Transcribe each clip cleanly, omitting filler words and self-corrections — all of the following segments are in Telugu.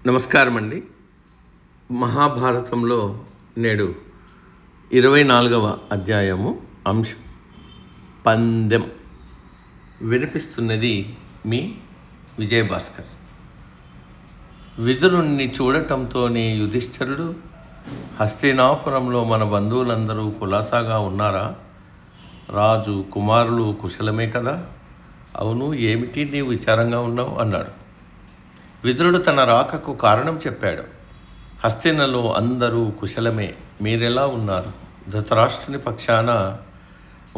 నమస్కారం అండి. మహాభారతంలో నేడు 24వ అధ్యాయము అంశం పందెం. వినిపిస్తున్నది మీ విజయభాస్కర్. విదురుణ్ణి చూడటంతోనే యుధిష్ఠిరుడు, హస్తినాపురంలో మన బంధువులందరూ కులాసాగా ఉన్నారా? రాజు కుమారులు కుశలమే కదా? అవును, ఏమిటి నీవు విచారంగా ఉన్నావు అన్నాడు. విదురుడు తన రాకకు కారణం చెప్పాడు. హస్తినలో అందరూ కుశలమే, మీరెలా ఉన్నారు? ధృతరాష్ట్రుని పక్షాన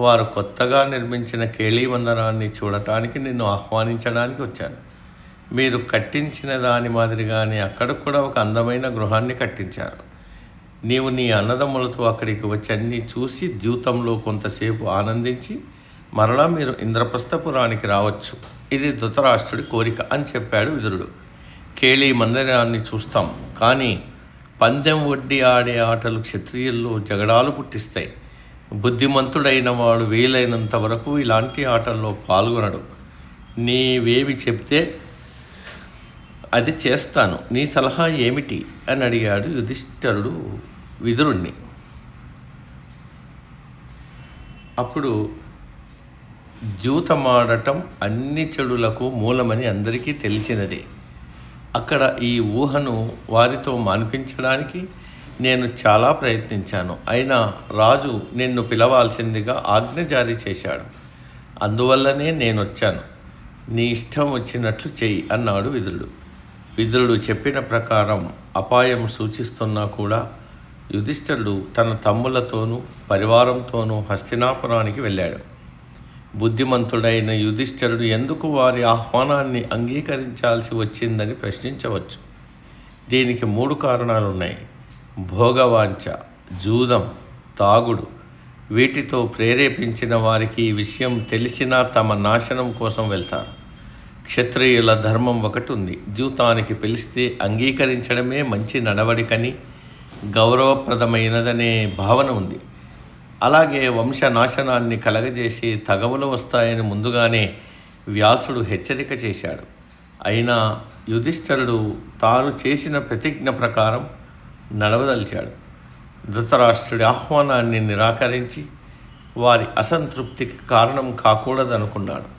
వారు కొత్తగా నిర్మించిన కేళీమందిరాన్ని చూడటానికి నిన్ను ఆహ్వానించడానికి వచ్చాను. మీరు కట్టించిన దాని మాదిరిగానే అక్కడ కూడా ఒక అందమైన గృహాన్ని కట్టించారు. నీవు నీ అన్నదమ్ములతో అక్కడికి వచ్చి అన్నీ చూసి ద్యూతంలో కొంతసేపు ఆనందించి మరలా మీరు ఇంద్రప్రస్థపురానికి రావచ్చు. ఇది ధృతరాష్ట్రుడి కోరిక అని చెప్పాడు విదురుడు. కేళీ మందిరాన్ని చూస్తాం, కానీ పందెం వడ్డీ ఆడే ఆటలు క్షత్రియుల్లో జగడాలు పుట్టిస్తాయి. బుద్ధిమంతుడైన వాడు వీలైనంత వరకు ఇలాంటి ఆటల్లో పాల్గొనడు. నీవేమి చెప్తే అది చేస్తాను, నీ సలహా ఏమిటి అని అడిగాడు యుధిష్ఠిరుడు విదురుణ్ణి. అప్పుడు ద్యూతమాడటం అన్ని చెడులకు మూలమని అందరికీ తెలిసినదే. అక్కడ ఈ ఊహను వారితో మాన్పించడానికి నేను చాలా ప్రయత్నించాను. అయినా రాజు నిన్ను పిలవాల్సిందిగా ఆజ్ఞ జారీ చేశాడు. అందువల్లనే నేను వచ్చాను. నీ ఇష్టం వచ్చినట్లు చెయ్యి అన్నాడు విదురుడు. విదురుడు చెప్పిన ప్రకారం అపాయం సూచిస్తున్నా కూడా యుధిష్ఠిరుడు తన తమ్ములతోనూ పరివారంతోనూ హస్తినాపురానికి వెళ్ళాడు. బుద్ధిమంతుడైన యుధిష్ఠిరుడు ఎందుకు వారి ఆహ్వానాన్ని అంగీకరించాల్సి వచ్చిందని ప్రశ్నించవచ్చు. దీనికి 3 కారణాలున్నాయి. భోగవాంఛ, జూదం, తాగుడు. వీటితో ప్రేరేపించిన వారికి ఈ విషయం తెలిసినా తమ నాశనం కోసం వెళ్తారు. క్షత్రియుల ధర్మం ఒకటి ఉంది, ద్యూతానికి పిలిస్తే అంగీకరించడమే మంచి నడవడికని, గౌరవప్రదమైనదనే భావన ఉంది. అలాగే వంశనాశనాన్ని కలగజేసి తగవులు వస్తాయని ముందుగానే వ్యాసుడు హెచ్చరిక చేశాడు. అయినా యుధిష్ఠిరుడు తాను చేసిన ప్రతిజ్ఞ ప్రకారం నడవదలిచాడు. ధృతరాష్ట్రుడి ఆహ్వానాన్ని నిరాకరించి వారి అసంతృప్తికి కారణం కాకూడదనుకున్నాడు.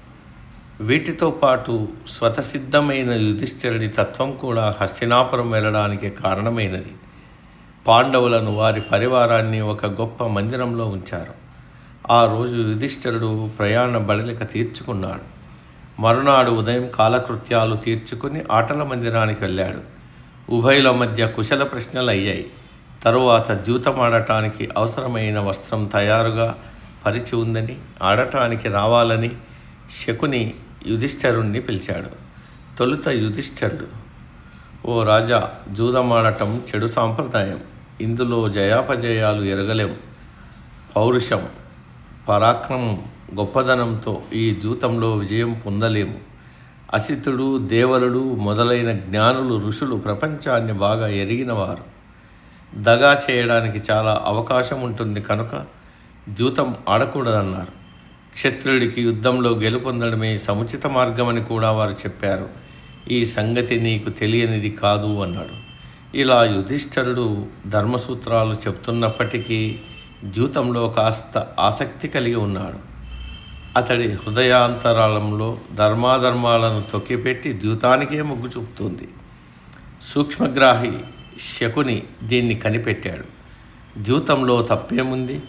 వీటితో పాటు స్వతసిద్ధమైన యుధిష్ఠిరుడి తత్వం కూడా హస్తినాపురం వెళ్ళడానికి కారణమైనది. పాండవులను వారి పరివారాన్ని ఒక గొప్ప మందిరంలో ఉంచారు. ఆ రోజు యుధిష్ఠిరుడు ప్రయాణ బడలిక తీర్చుకున్నాడు. మరునాడు ఉదయం కాలకృత్యాలు తీర్చుకుని ఆటల మందిరానికి వెళ్ళాడు. ఉభయుల మధ్య కుశల ప్రశ్నలు అయ్యాయి. తరువాత ద్యూతమాడటానికి అవసరమైన వస్త్రం తయారుగా పరిచి ఉందని, ఆడటానికి రావాలని శకుని యుధిష్ఠిరుణ్ణి పిలిచాడు. తొలుత యుధిష్ఠిరుడు, ఓ రాజా, జూదమాడటం చెడు సాంప్రదాయం. ఇందులో జయాపజయాలు ఎరగలేం. పౌరుషం, పరాక్రమం, గొప్పదనంతో ఈ జూతంలో విజయం పొందలేము. అసితుడు, దేవరుడు మొదలైన జ్ఞానులు, ఋషులు ప్రపంచాన్ని బాగా ఎరిగినవారు. దగా చేయడానికి చాలా అవకాశం ఉంటుంది కనుక ద్యూతం ఆడకూడదన్నారు. క్షత్రియుడికి యుద్ధంలో గెలుపొందడమే సముచిత మార్గమని కూడా వారు చెప్పారు. ఈ సంగతి నీకు తెలియనిది కాదు అన్నాడు. ఇలా యుధిష్ఠిరుడు ధర్మసూత్రాలు చెప్తున్నప్పటికీ ద్యూతంలో కాస్త ఆసక్తి కలిగి ఉన్నాడు. అతడి హృదయాంతరాళంలో ధర్మాధర్మాలను తొక్కిపెట్టి ద్యూతానికే మొగ్గు చూపుతుంది. సూక్ష్మగ్రాహి శకుని దీన్ని కనిపెట్టాడు. ద్యూతంలో తప్పేముంది?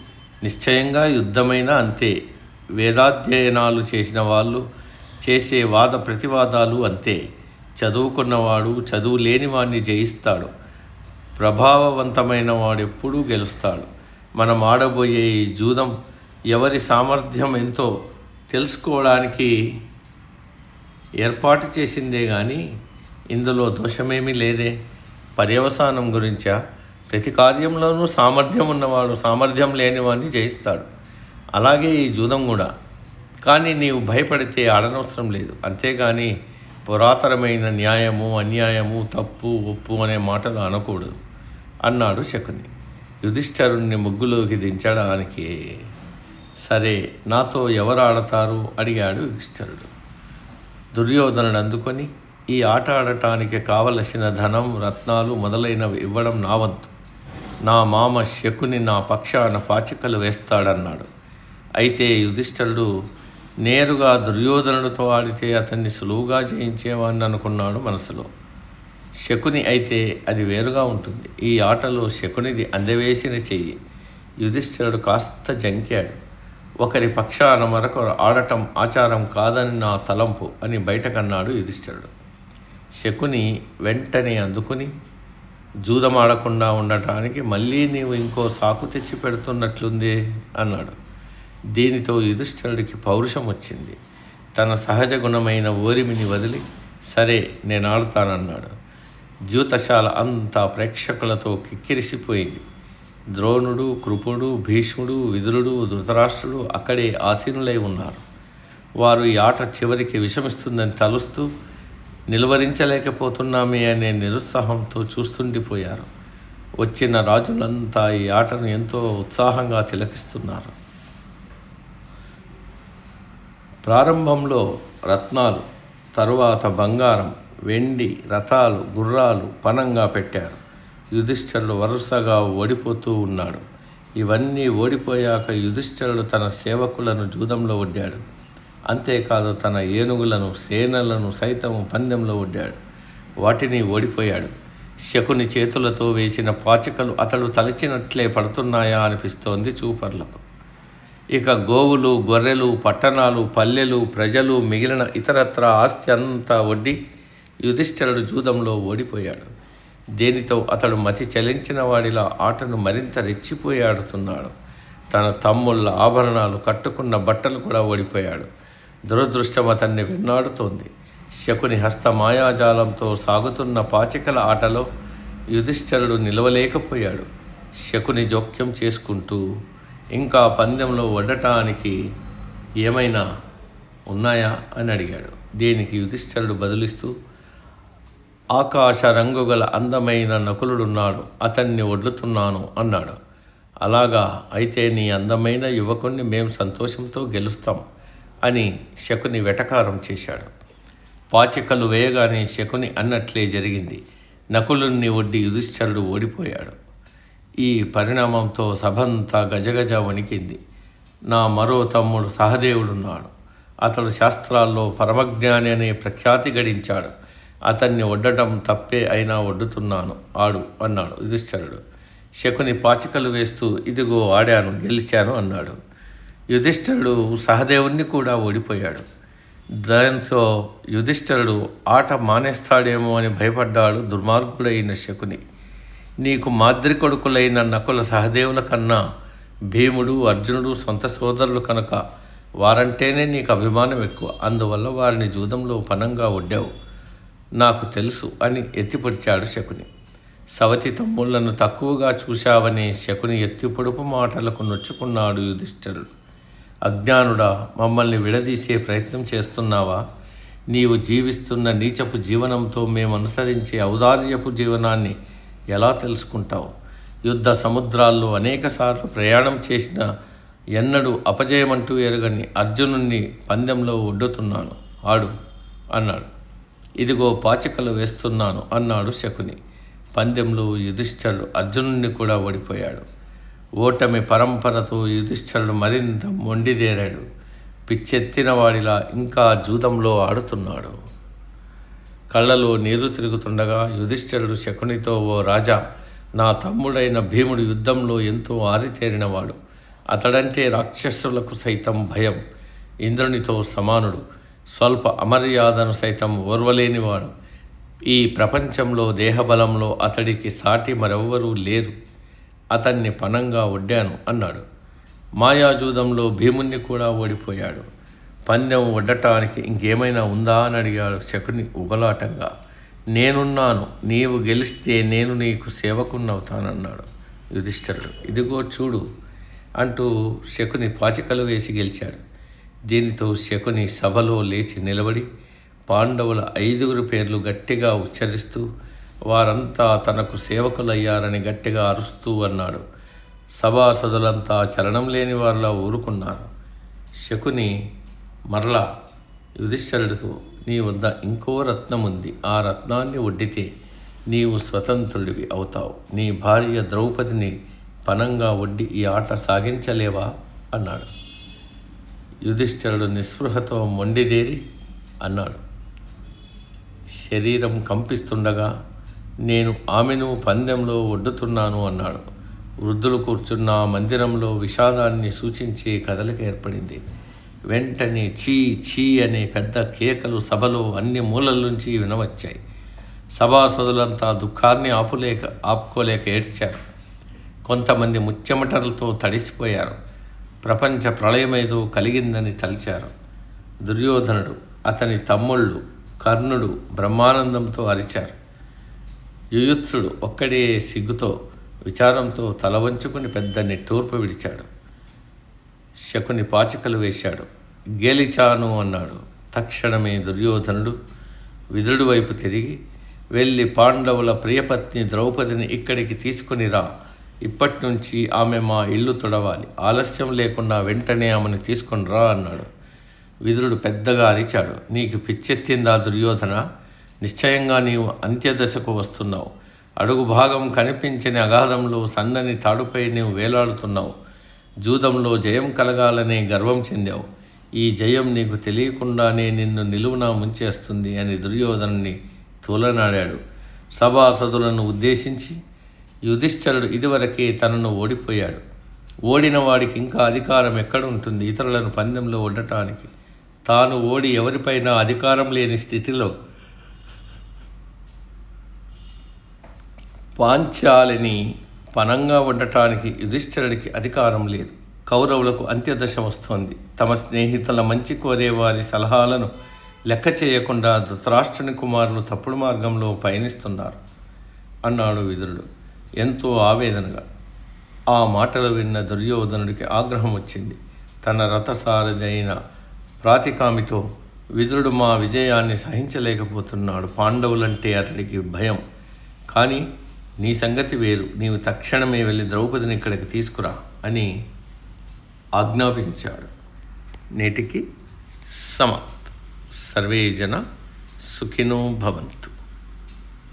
నిశ్చయంగా యుద్ధమైనా అంతే. వేదాధ్యయనాలు చేసిన వాళ్ళు చేసే వాద ప్రతివాదాలు అంతే. చదువుకున్నవాడు చదువు లేని వాడిని జయిస్తాడు. ప్రభావవంతమైన వాడు ఎప్పుడూ గెలుస్తాడు. మనం ఆడబోయే ఈ జూదం ఎవరి సామర్థ్యం ఎంతో తెలుసుకోవడానికి ఏర్పాటు చేసిందే కానీ ఇందులో దోషమేమీ లేదే. పర్యవసానం గురించా? ప్రతి కార్యంలోనూ సామర్థ్యం ఉన్నవాడు సామర్థ్యం లేనివాడిని జయిస్తాడు. అలాగే ఈ జూదం కూడా. కానీ నీవు భయపడితే ఆడనవసరం లేదు. అంతేగాని పురాతనమైన న్యాయము, అన్యాయము, తప్పు, ఒప్పు అనే మాటలు అనకూడదు అన్నాడు శకుని. యుధిష్ఠిరుణ్ణి ముగ్గులోకి దించడానికి, సరే నాతో ఎవరు ఆడతారు అడిగాడు యుధిష్ఠిరుడు. దుర్యోధనుడు అందుకొని, ఈ ఆట ఆడటానికి కావలసిన ధనం, రత్నాలు మొదలైనవి ఇవ్వడం నా వంతు. నా మామ శకుని నా పక్షాన పాచికలు వేస్తాడన్నాడు. అయితే యుధిష్ఠిరుడు నేరుగా దుర్యోధనుడితో ఆడితే అతన్ని సులువుగా జయించేవాడిని అనుకున్నాడు మనసులో. శకుని అయితే అది వేరుగా ఉంటుంది. ఈ ఆటలో శకునిది అందవేసిన చెయ్యి. యుధిష్ఠిరుడు కాస్త జంకాడు. ఒకరి పక్షాన మరొకరు ఆడటం ఆచారం కాదని నా తలంపు అని బయటకన్నాడు యుధిష్ఠిరుడు. శకుని వెంటనే అందుకుని, జూదమాడకుండా ఉండటానికి మళ్ళీ నీవు ఇంకో సాకు తెచ్చి పెడుతున్నట్లుందే అన్నాడు. దీనితో యుధిష్ఠిరుడికి పౌరుషం వచ్చింది. తన సహజ గుణమైన ఓరిమిని వదిలి సరే నేను ఆడుతానన్నాడు. ద్యూతశాల అంతా ప్రేక్షకులతో కిక్కిరిసిపోయింది. ద్రోణుడు, కృపుడు, భీష్ముడు, విదురుడు, ధృతరాష్ట్రుడు అక్కడే ఆసీనులై ఉన్నారు. వారు ఈ ఆట చివరికి విషమిస్తుందని తలుస్తూ నిలువరించలేకపోతున్నామే అనే నిరుత్సాహంతో చూస్తుండిపోయారు. వచ్చిన రాజులంతా ఈ ఆటను ఎంతో ఉత్సాహంగా తిలకిస్తున్నారు. ప్రారంభంలో రత్నాలు, తరువాత బంగారం, వెండి, రథాలు, గుర్రాలు పణంగా పెట్టారు. యుధిష్ఠిరుడు వరుసగా ఓడిపోతూ ఉన్నాడు. ఇవన్నీ ఓడిపోయాక యుధిష్ఠిరుడు తన సేవకులను జూదంలో ఒడ్డాడు. అంతేకాదు తన ఏనుగులను, సేనలను సైతం పందెంలో ఒడ్డాడు. వాటిని ఓడిపోయాడు. శకుని చేతులతో వేసిన పాచికలు అతడు తలచినట్లే పడుతున్నాయా అనిపిస్తోంది చూపర్లకు. ఇక గోవులు, గొర్రెలు, పట్టణాలు, పల్లెలు, ప్రజలు, మిగిలిన ఇతరత్ర ఆస్తి అంతా ఒడ్డి యుధిష్ఠిరుడు జూదంలో ఓడిపోయాడు. దీనితో అతడు మతి చలించిన వాడిలా ఆటను మరింత రెచ్చిపోయి ఆడుతున్నాడు. తన తమ్ముళ్ళ ఆభరణాలు, కట్టుకున్న బట్టలు కూడా ఓడిపోయాడు. దురదృష్టం అతన్ని వెన్నాడుతోంది. శకుని హస్త మాయాజాలంతో సాగుతున్న పాచికల ఆటలో యుధిష్ఠిరుడు నిలవలేకపోయాడు. శకుని జోక్యం చేసుకుంటూ ఇంకా పందెంలో ఒడ్డటానికి ఏమైనా ఉన్నాయా అని అడిగాడు. దీనికి యుధిష్ఠిరుడు బదులిస్తూ ఆకాశ రంగుగల అందమైన నకులుడున్నాడు, అతన్ని వడ్లుతున్నాను అన్నాడు. అలాగా, అయితే నీ అందమైన యువకుణ్ణి మేము సంతోషంతో గెలుస్తాం అని శకుని వెటకారం చేశాడు. పాచికలు వేయగానే శకుని అన్నట్లే జరిగింది. నకులుణ్ణి ఒడ్డి యుధిష్ఠిరుడు ఓడిపోయాడు. ఈ పరిణామంతో సభంతా గజగజ వణికింది. నా మరో తమ్ముడు సహదేవుడున్నాడు. అతడు శాస్త్రాల్లో పరమజ్ఞాని అనే ప్రఖ్యాతి గడించాడు. అతన్ని ఒడ్డటం తప్పే అయినా ఒడ్డుతున్నాను, ఆడు అన్నాడు యుధిష్ఠిరుడు. శకుని పాచికలు వేస్తూ ఇదిగో ఆడాను, గెలిచాను అన్నాడు. యుధిష్ఠిరుడు సహదేవుణ్ణి కూడా ఓడిపోయాడు. దాంతో యుధిష్ఠిరుడు ఆట మానేస్తాడేమో అని భయపడ్డాడు దుర్మార్గుడైన శకుని. నీకు మాద్రి కొడుకులైన నకుల, సహదేవుల కన్నా భీముడు, అర్జునుడు సొంత సోదరులు కనుక వారంటేనే నీకు అభిమానం ఎక్కువ. అందువల్ల వారిని జూదంలో పణంగా ఒడ్డావు, నాకు తెలుసు అని ఎత్తిపొడిచాడు శకుని. సవతి తమ్ముళ్లను తక్కువగా చూశావని శకుని ఎత్తిపొడుపు మాటలకు నొచ్చుకున్నాడు యుధిష్ఠిరుడు. అజ్ఞానుడా, మమ్మల్ని విడదీసే ప్రయత్నం చేస్తున్నావా? నీవు జీవిస్తున్న నీచపు జీవనంతో మేము అనుసరించే ఔదార్యపు జీవనాన్ని ఎలా తెలుసుకుంటావు? యుద్ధ సముద్రాల్లో అనేకసార్లు ప్రయాణం చేసిన ఎన్నడూ అపజయమంటూ ఎరగని అర్జునుణ్ణి పందెంలో ఒడ్డుతున్నాను, ఆడు అన్నాడు. ఇదిగో పాచికలు వేస్తున్నాను అన్నాడు శకుని. పందెంలో యుధిష్ఠిరుడు అర్జునుణ్ణి కూడా ఓడిపోయాడు. ఓటమి పరంపరతో యుధిష్ఠిరుడు మరింత మొండిదేరాడు. పిచ్చెత్తిన వాడిలా ఇంకా జూదంలో ఆడుతున్నాడు. కళ్ళలో నీరు తిరుగుతుండగా యుధిష్ఠిరుడు శకునితో, ఓ రాజా, నా తమ్ముడైన భీముడు యుద్ధంలో ఎంతో ఆరితేరినవాడు. అతడంటే రాక్షసులకు సైతం భయం. ఇంద్రునితో సమానుడు. స్వల్ప అమర్యాదను సైతం ఓర్వలేనివాడు. ఈ ప్రపంచంలో దేహబలంలో అతడికి సాటి మరెవ్వరూ లేరు. అతన్ని పణంగా ఒడ్డాను అన్నాడు. మాయాజూదంలో భీముణ్ణి కూడా ఓడిపోయాడు. పందెం ఒడ్డటానికి ఇంకేమైనా ఉందా అని అడిగాడు శకుని ఉబలాటంగా. నేనున్నాను, నీవు గెలిస్తే నేను నీకు సేవకున్నవుతానన్నాడు యుధిష్ఠిరుడు. ఇదిగో చూడు అంటూ శకుని పాచికలు వేసి గెలిచాడు. దీనితో శకుని సభలో లేచి నిలబడి పాండవుల 5 పేర్లు గట్టిగా ఉచ్చరిస్తూ వారంతా తనకు సేవకులయ్యారని గట్టిగా అరుస్తూ అన్నాడు. సభాసదులంతా చలనం లేని వారిలా ఊరుకున్నారు. శకుని మరలా యుధిష్ఠిరుడితో, నీ వద్ద ఇంకో రత్నం ఉంది. ఆ రత్నాన్ని ఒడ్డితే నీవు స్వతంత్రుడివి అవుతావు. నీ భార్య ద్రౌపదిని పనంగా ఒడ్డి ఈ ఆట సాగించలేవా అన్నాడు. యుధిష్ఠిరుడు నిస్పృహతో మొండిదేరి అన్నాడు, శరీరం కంపిస్తుండగా నేను ఆమెను పందెంలో ఒడ్డుతున్నాను అన్నాడు. వృద్ధులు కూర్చున్న ఆ మందిరంలో విషాదాన్ని సూచించే కదలిక ఏర్పడింది. వెంటనే చీ చీ అనే పెద్ద కేకలు సభలో అన్ని మూలల నుంచి వినవచ్చాయి. సభాసదులంతా దుఃఖాన్ని ఆపుకోలేక ఏడ్చారు. కొంతమంది ముచ్చెమటలతో తడిసిపోయారు. ప్రపంచ ప్రళయమేదో కలిగిందని తలిచారు. దుర్యోధనుడు, అతని తమ్ముళ్ళు కర్ణుడు బ్రహ్మానందంతో అరిచారు. యుయుత్సుడు ఒక్కడే సిగ్గుతో విచారంతో తల వంచుకుని పెద్ద నిట్టూర్పు విడిచాడు. శకుని పాచికలు వేశాడు. గెలిచాను అన్నాడు. తక్షణమే దుర్యోధనుడు విదురుడి వైపు తిరిగి వెళ్ళి పాండవుల ప్రియపత్ని ద్రౌపదిని ఇక్కడికి తీసుకుని రా. ఇప్పటి నుంచి ఆమె మా ఇల్లు తొడవాలి. ఆలస్యం లేకుండా వెంటనే ఆమెను తీసుకుని రా అన్నాడు. విదురుడు పెద్దగా అరిచాడు, నీకు పిచ్చెత్తిందా దుర్యోధన? నిశ్చయంగా నీవు అంత్యదశకు వస్తున్నావు. అడుగు భాగం కనిపించని అగాధంలో సన్నని తాడుపై నీవు వేలాడుతున్నావు. జూదంలో జయం కలగాలనే గర్వం చెందావు. ఈ జయం నీకు తెలియకుండానే నిన్ను నిలువునా ముంచేస్తుంది అని దుర్యోధనుని తూలనాడాడు. సభాసదులను ఉద్దేశించి, యుధిష్ఠిరుడు ఇదివరకే తనను ఓడిపోయాడు. ఓడిన వాడికి ఇంకా అధికారం ఎక్కడుంటుంది ఇతరులను పందెంలో ఒడ్డటానికి? తాను ఓడి ఎవరిపైనా అధికారం లేని స్థితిలో పాంచాలిని పనంగా ఉండటానికి యుధిష్ఠిరుడికి అధికారం లేదు. కౌరవులకు అంత్యదశ వస్తోంది. తమ స్నేహితుల మంచి కోరే వారి సలహాలను లెక్క చేయకుండా ధృతరాష్ట్రుని కుమారులు తప్పుడు మార్గంలో పయనిస్తున్నారు అన్నాడు విదురుడు ఎంతో ఆవేదనగా. ఆ మాటలు విన్న దుర్యోధనుడికి ఆగ్రహం వచ్చింది. తన రథసారథి అయిన ప్రాతికామితో, విదురుడు మా విజయాన్ని సహించలేకపోతున్నాడు. పాండవులంటే అతడికి భయం. కానీ నీ సంగతి వేరు. నీవు తక్షణమే వెళ్ళి ద్రౌపదిని ఇక్కడికి తీసుకురా అని ఆజ్ఞాపించాడు. నేటికి సమాప్తం. సర్వే జన సుఖినో భవంతు.